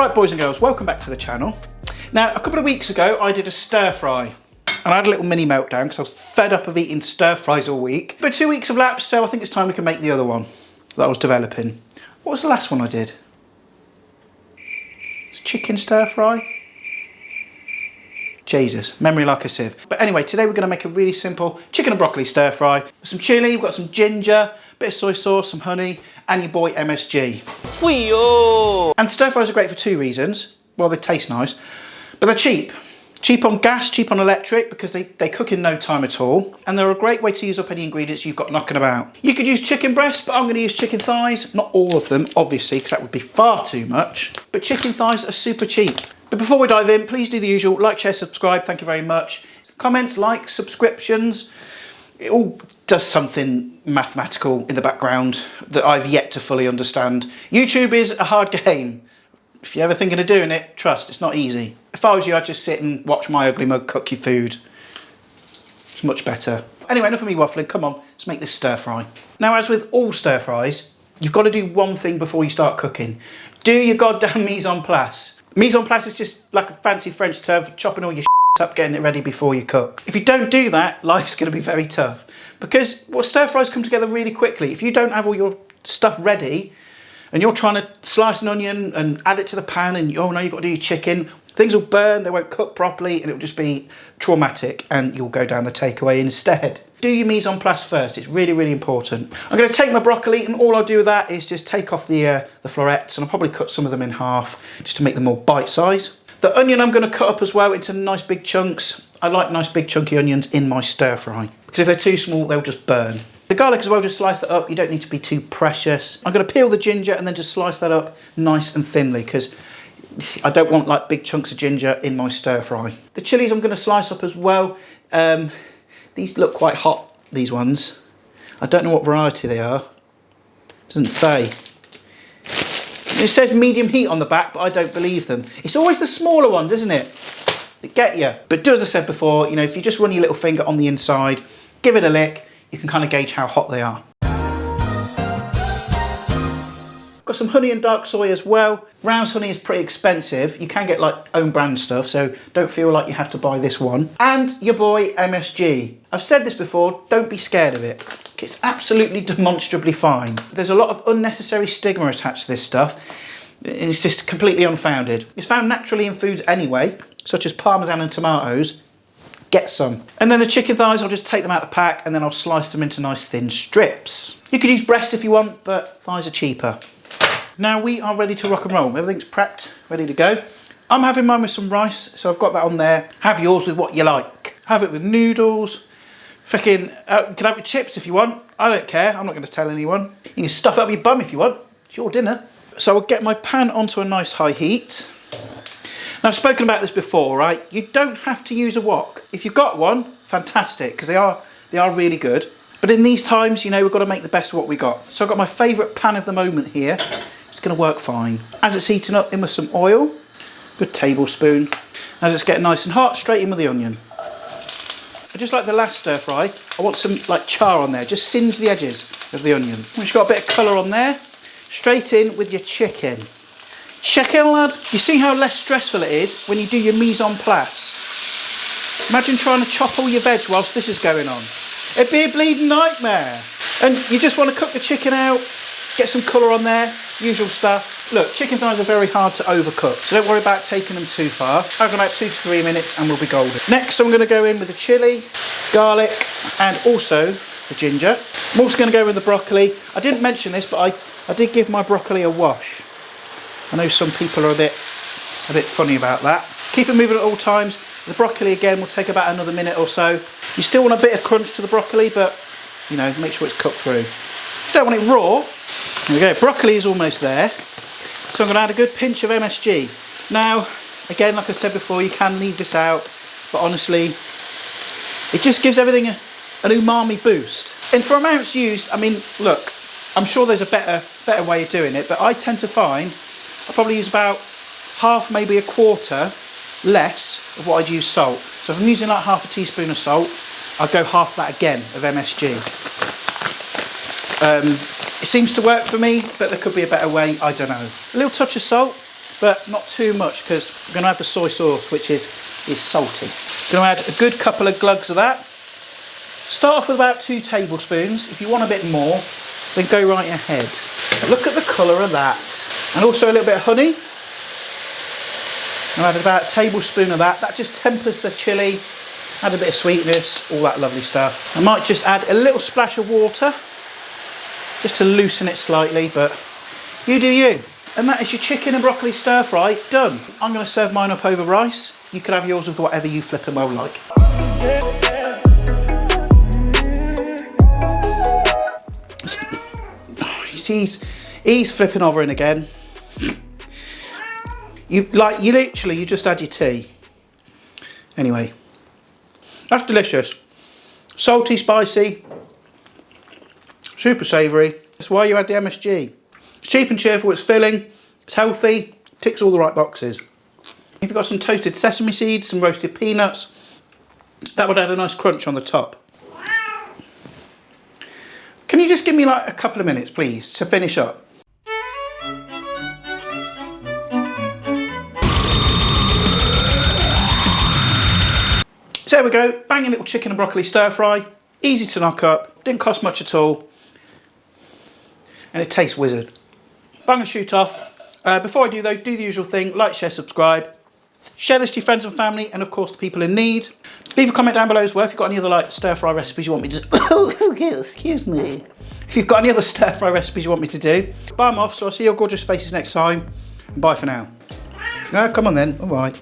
Right, boys and girls, welcome back to the channel. Now, a couple of weeks ago, I did a stir fry. And I had a little mini meltdown because I was fed up of eating stir fries all week. But 2 weeks have lapsed, so I think it's time we can make the other one that I was developing. What was the last one I did? It's a chicken stir fry? Jesus, memory like a sieve. But anyway, today we're going to make a really simple chicken and broccoli stir fry. With some chilli, we've got some ginger, a bit of soy sauce, some honey, and your boy MSG. Fuyo! And stir fries are great for two reasons. Well, they taste nice, but they're cheap. Cheap on gas, cheap on electric, because they cook in no time at all. And they're a great way to use up any ingredients you've got knocking about. You could use chicken breast, but I'm going to use chicken thighs. Not all of them, obviously, because that would be far too much. But chicken thighs are super cheap. But before we dive in, please do the usual. Like, share, subscribe. Thank you very much. Comments, likes, subscriptions. It all does something mathematical in the background that I've yet to fully understand. YouTube is a hard game. If you're ever thinking of doing it, trust, it's not easy. If I was you, I'd just sit and watch my ugly mug cook your food. It's much better. Anyway, enough of me waffling. Come on, let's make this stir fry. Now, as with all stir fries, you've got to do one thing before you start cooking. Do your goddamn mise en place. Mise en place is just like a fancy French term for chopping all your up, getting it ready before you cook. If you don't do that, life's going to be very tough. Because stir fries come together really quickly. If you don't have all your stuff ready, and you're trying to slice an onion and add it to the pan, and oh no, you've got to do your chicken, things will burn, they won't cook properly, and it'll just be traumatic, and you'll go down the takeaway instead. Do your mise en place first, it's really, really important. I'm going to take my broccoli, and all I'll do with that is just take off the florets, and I'll probably cut some of them in half, just to make them more bite-size. The onion I'm going to cut up as well into nice big chunks. I like nice big chunky onions in my stir fry, because if they're too small, they'll just burn. The garlic as well, just slice that up. You don't need to be too precious. I'm going to peel the ginger and then just slice that up nice and thinly, because I don't want like big chunks of ginger in my stir fry. The chilies I'm going to slice up as well. These look quite hot, these ones. I don't know what variety they are. Doesn't say. It says medium heat on the back, but I don't believe them. It's always the smaller ones, isn't it? They get you. But do as I said before, you know, if you just run your little finger on the inside, give it a lick, you can kind of gauge how hot they are. Got some honey and dark soy as well. Rouse honey is pretty expensive. You can get like own brand stuff, so don't feel like you have to buy this one. And your boy MSG. I've said this before, don't be scared of it. It's absolutely demonstrably fine. There's a lot of unnecessary stigma attached to this stuff. It's just completely unfounded. It's found naturally in foods anyway, such as parmesan and tomatoes. Get some. And then the chicken thighs, I'll just take them out the pack and then I'll slice them into nice thin strips. You could use breast if you want, but thighs are cheaper. Now we are ready to rock and roll. Everything's prepped, ready to go. I'm having mine with some rice, so I've got that on there. Have yours with what you like. Have it with noodles. Fucking, you can have it with chips if you want. I don't care, I'm not going to tell anyone. You can stuff it up your bum if you want. It's your dinner. So I'll get my pan onto a nice high heat. Now, I've spoken about this before, right? You don't have to use a wok. If you've got one, fantastic, because they are really good. But in these times, you know, we've got to make the best of what we got. So I've got my favourite pan of the moment here. It's going to work fine. As it's heating up, in with some oil, with a tablespoon. As it's getting nice and hot, straight in with the onion. Just like the last stir fry, I want some like char on there. Just singe the edges of the onion. Once you've got a bit of colour on there, straight in with your chicken. Chicken, lad. You see how less stressful it is when you do your mise en place? Imagine trying to chop all your veg whilst this is going on. It'd be a bleeding nightmare. And you just want to cook the chicken out, get some colour on there, usual stuff. Look, chicken thighs are very hard to overcook, so don't worry about taking them too far. I've got about 2 to 3 minutes and we'll be golden. Next, I'm going to go in with the chilli, garlic, and also the ginger. I'm also going to go with the broccoli. I didn't mention this, but I did give my broccoli a wash. I know some people are a bit funny about that. Keep it moving at all times. The broccoli again will take about another minute or so. You still want a bit of crunch to the broccoli, but you know, make sure it's cooked through. You don't want it raw. There we go, broccoli is almost there. So I'm going to add a good pinch of MSG. Now, again, like I said before, you can leave this out, but honestly, it just gives everything an umami boost. And for amounts used, I mean, look, I'm sure there's a better way of doing it, but I tend to find I probably use about half, maybe a quarter less of what I'd use salt. So if I'm using like half a teaspoon of salt, I'll go half that again of MSG. It seems to work for me, but there could be a better way, I don't know. A little touch of salt, but not too much because we're going to add the soy sauce, which is salty. Going to add a good couple of glugs of that. Start off with about 2 tablespoons. If you want a bit more, then go right ahead. Look at the colour of that. And also a little bit of honey. I'll add about a tablespoon of that. That just tempers the chilli, add a bit of sweetness, all that lovely stuff. I might just add a little splash of water, just to loosen it slightly, but you do you. And that is your chicken and broccoli stir fry done. I'm going to serve mine up over rice. You can have yours with whatever you flipping well like. He's flipping over in again. You just add your tea. Anyway, that's delicious. Salty, spicy, super savoury. That's why you add the MSG. It's cheap and cheerful, it's filling, it's healthy, ticks all the right boxes. If you've got some toasted sesame seeds, some roasted peanuts, that would add a nice crunch on the top. Can you just give me like a couple of minutes, please, to finish up? So there we go, banging little chicken and broccoli stir fry, easy to knock up, didn't cost much at all, and it tastes wizard. But I'm going to shoot off. Before I do though, do the usual thing, like, share, subscribe, share this to your friends and family, and of course the people in need. Leave a comment down below as well if you've got any other like stir fry recipes you want me to do. Oh, excuse me. If you've got any other stir fry recipes you want me to do. But I'm off, so I'll see your gorgeous faces next time, and bye for now. No, come on then, all right.